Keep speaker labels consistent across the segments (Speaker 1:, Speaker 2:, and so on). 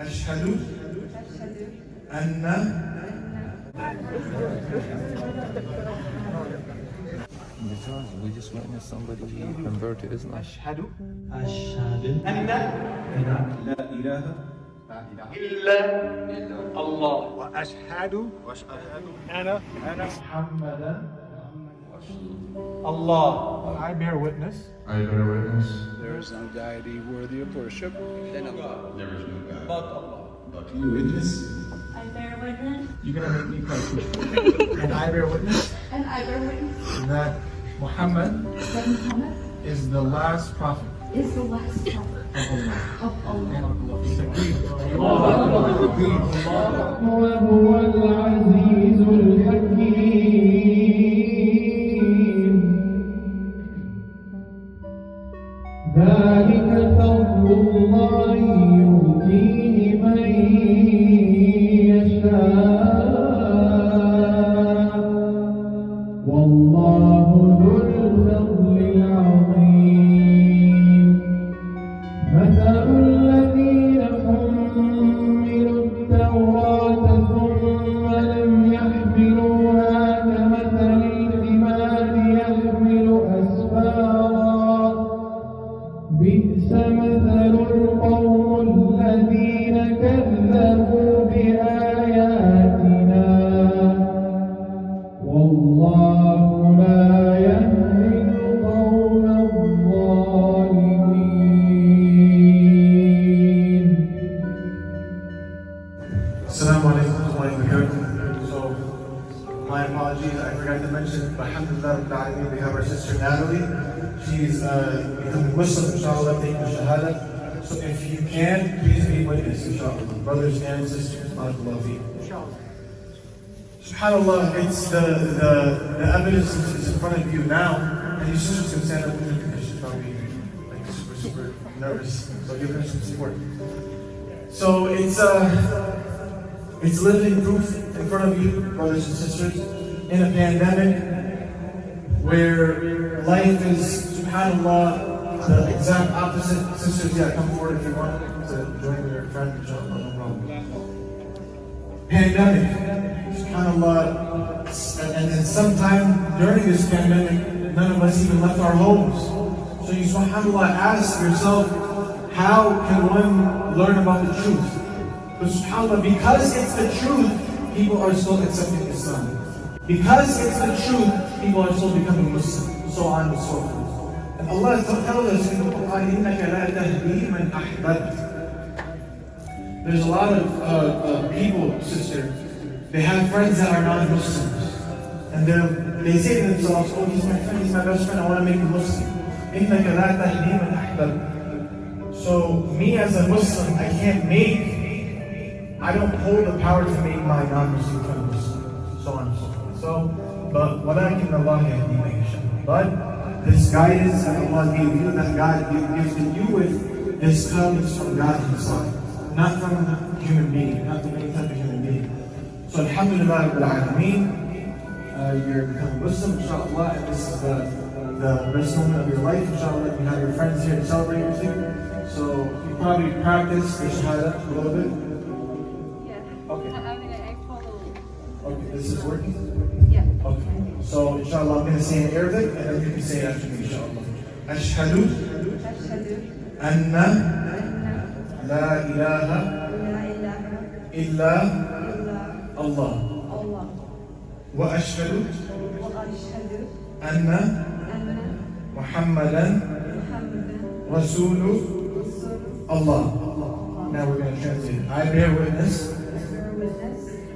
Speaker 1: أشهد أن
Speaker 2: Because we just witnessed somebody convert to Islam.
Speaker 3: أشهد أن لا إله إلا الله وأشهد أنا
Speaker 1: محمدا
Speaker 3: Allah. I bear witness.
Speaker 4: There is no deity worthy of worship.
Speaker 5: Then Allah.
Speaker 4: There is no God.
Speaker 3: But Allah.
Speaker 4: But you witness.
Speaker 6: I bear witness.
Speaker 3: You're gonna make me cry. And I bear witness
Speaker 6: And I bear witness
Speaker 3: that Muhammad
Speaker 6: that Muhammad
Speaker 3: is the last prophet
Speaker 6: is the last prophet
Speaker 3: of Allah.
Speaker 6: of Allah.
Speaker 7: وهو العزيز الحكيم ذلك فضل الله يؤتيه من يشاء والله ذو الفضل العظيم مثل الذين حملوا التوراة ثم لم يحملوها كمثل الحمار يحمل أسفارا بئس مثل القوم الذين كذبوا بآياتنا والله لا يهدي القوم الظالمين.
Speaker 1: Assalamu alaikum wa rahmatullahi wa barakatuh. So, my apologies, I forgot to mention, but alhamdulillah, we have our sister Natalie. She's becoming Muslim, inshallah, taking the Shahada. So if you can, please be witness, inshallah. Brothers and sisters, barakallahu feekum. SubhanAllah, it's the evidence is in front of you now, and your sister's going to stand up and she's probably like super nervous, so give her some support. So it's living proof in front of you, brothers and sisters, in a pandemic where life is, subhanAllah, the exact opposite. Sisters, yeah, come forward if you want to join your friend, inshallah, no problem. Pandemic, subhanAllah, and then sometime during this pandemic, none of us even left our homes. So you, subhanAllah, ask yourself, how can one learn about the truth? But subhanAllah, because it's the truth, people are still accepting Islam. Because it's the truth, people are still becoming Muslim, so on and so forth. And Allah tells us in the Quran, إِنَّكَ لَا تَهْدِي مَنْ أَحْبَبْتَ. There's a lot of people, sister, they have friends that are non-Muslims. And they say to themselves, oh, he's my friend, he's my best friend, I want to make him Muslim. إِنَّكَ لَا تَهْدِي مَنْ أَحْبَبْتَ. So me as a Muslim, I don't hold the power to make my non-Muslim friend Muslim. So on and so forth. So, but وَلَكِنَّ اللَّهَ يَهْدِي مَن يَشَاءُ. But this guidance that Allah gave you, that God gifted you with, this comes from God Himself, not from a human being, not from any type of human being. So alhamdulillah rabbil alameen, you're becoming Muslim, inshallah, and this is the best moment of your life, inshallah. You have your friends here to celebrate with you. So you probably practice the Shahada a little bit.
Speaker 6: Yeah.
Speaker 1: Okay.
Speaker 6: I follow.
Speaker 1: Okay, this is working?
Speaker 6: Yeah.
Speaker 1: Okay. So inshallah, I'm going to say in Arabic, and then you can say it after me, inshallah. Ashhadu anna la ilaha illa Allah. Wa ashhadu anna Muhammadan Rasulu Allah. Now we're going to translate it. I bear witness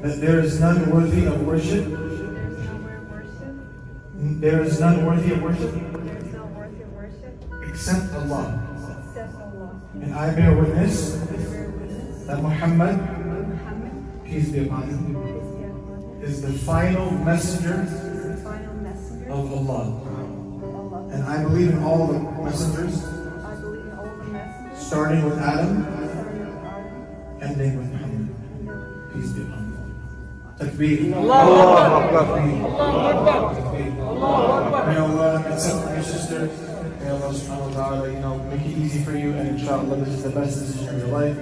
Speaker 1: that there is none worthy of worship. There is none worthy of worship except Allah. And I bear witness that Muhammad, peace be upon him, is the final messenger of Allah. And I believe in all the messengers, starting with Adam, ending with Muhammad. Peace be upon him. Takbir.
Speaker 3: Allahu Akbar.
Speaker 1: May Allah accept your sister. May Allah subhanahu wa ta'ala, make it easy for you, and inshallah this is the best decision of your life.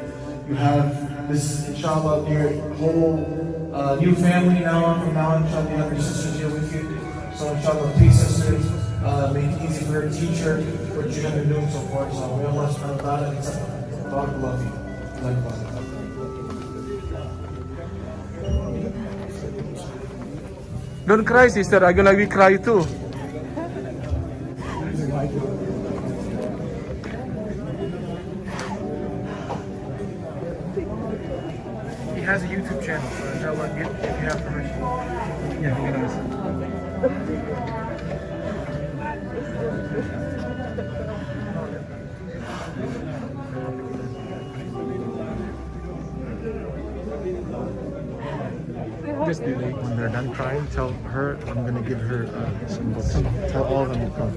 Speaker 1: You have this, inshallah, your whole new family from now on, inshallah, you have your sisters here with you. So inshallah, please sisters, make it easy for your teacher, what you're going to do and so forth. So may Allah subhanahu wa ta'ala accept barakallahu feekum.
Speaker 5: Don't cry, sister. I'm gonna be cry too. He has a YouTube channel, so inshallah, if you have permission. Yeah, he does. Just do they, when they're done crying, tell her I'm gonna give her some books. Tell all of them to come.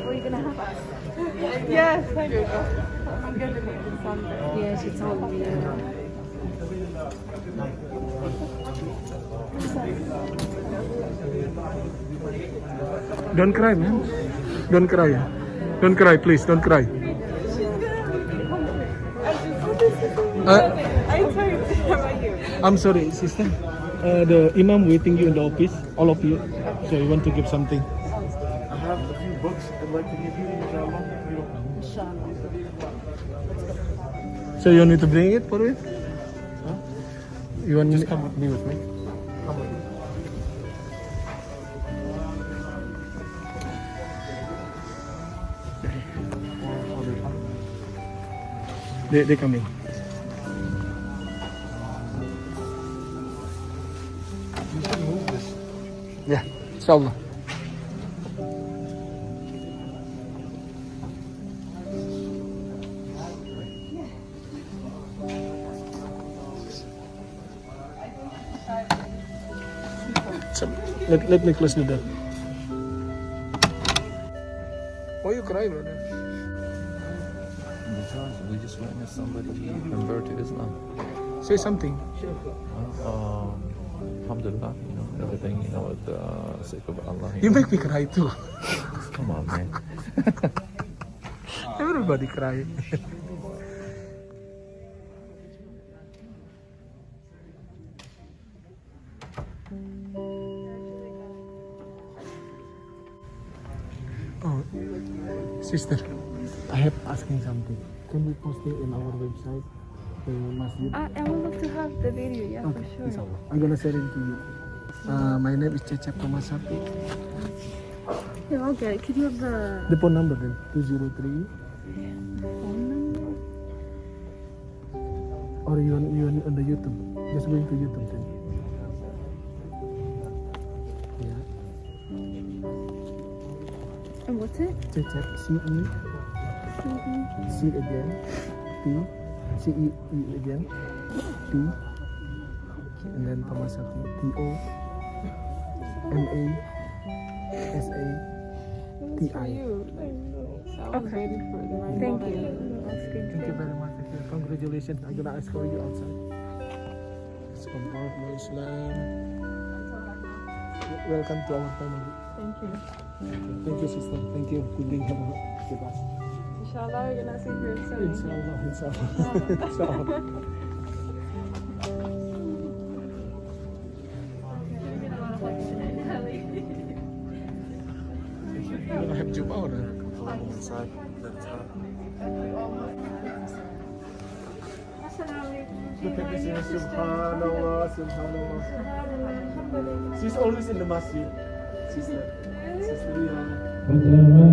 Speaker 6: Are you gonna have us?
Speaker 8: Yes, I do. I'm gonna leave on Sunday.
Speaker 6: Yeah, she told me.
Speaker 5: Don't cry, man. Don't cry. Don't cry, please. Don't cry.
Speaker 8: I told you about you.
Speaker 5: I'm sorry, sister. The imam waiting you in the office, all of you. So you want to give something?
Speaker 1: I have a few books I'd like to give you, inshallah.
Speaker 5: So you want me to bring it for you?
Speaker 1: Huh?
Speaker 5: You want
Speaker 1: Just
Speaker 5: me?
Speaker 1: come with me. Come with me.
Speaker 5: They coming. Yeah, inshallah. So, let me close the door. Why you cry, brother?
Speaker 2: Because we just witnessed somebody convert to Islam.
Speaker 5: Say something.
Speaker 2: Alhamdulillah, everything, with the sake of Allah.
Speaker 5: You make me cry too.
Speaker 2: Come on, man.
Speaker 5: Everybody cry. Oh, sister, I have asking something. Can we post it in our website, the masjid?
Speaker 8: I would love to have the video, yeah,
Speaker 5: Okay,
Speaker 8: for sure.
Speaker 5: inshallah. I'm gonna send it to you. My name is Cecep Tomasapi.
Speaker 8: Yeah, okay. Could you have
Speaker 5: The phone number then, 203.
Speaker 8: phone number?
Speaker 5: Or you on the YouTube. Just going to YouTube then. Yeah.
Speaker 8: And what's it?
Speaker 5: Cecep, C-E, C again, T, C-E again, T, and then Tomasapi, T-O-M-A-S-A-T-I.
Speaker 8: Okay. Thank you.
Speaker 5: Thank you very much. Congratulations. I'm gonna ask for you outside. It's convert to Islam. Welcome to our family.
Speaker 8: Thank you.
Speaker 5: Thank you, sister. Thank you for being here with us.
Speaker 8: Inshallah, we're gonna see you soon.
Speaker 5: Inshallah, inshallah. You don't have Jum'ah or not?
Speaker 1: Inside. Look at this here, subhanallah, subhanallah. She's always in the masjid. Sister Rihanna.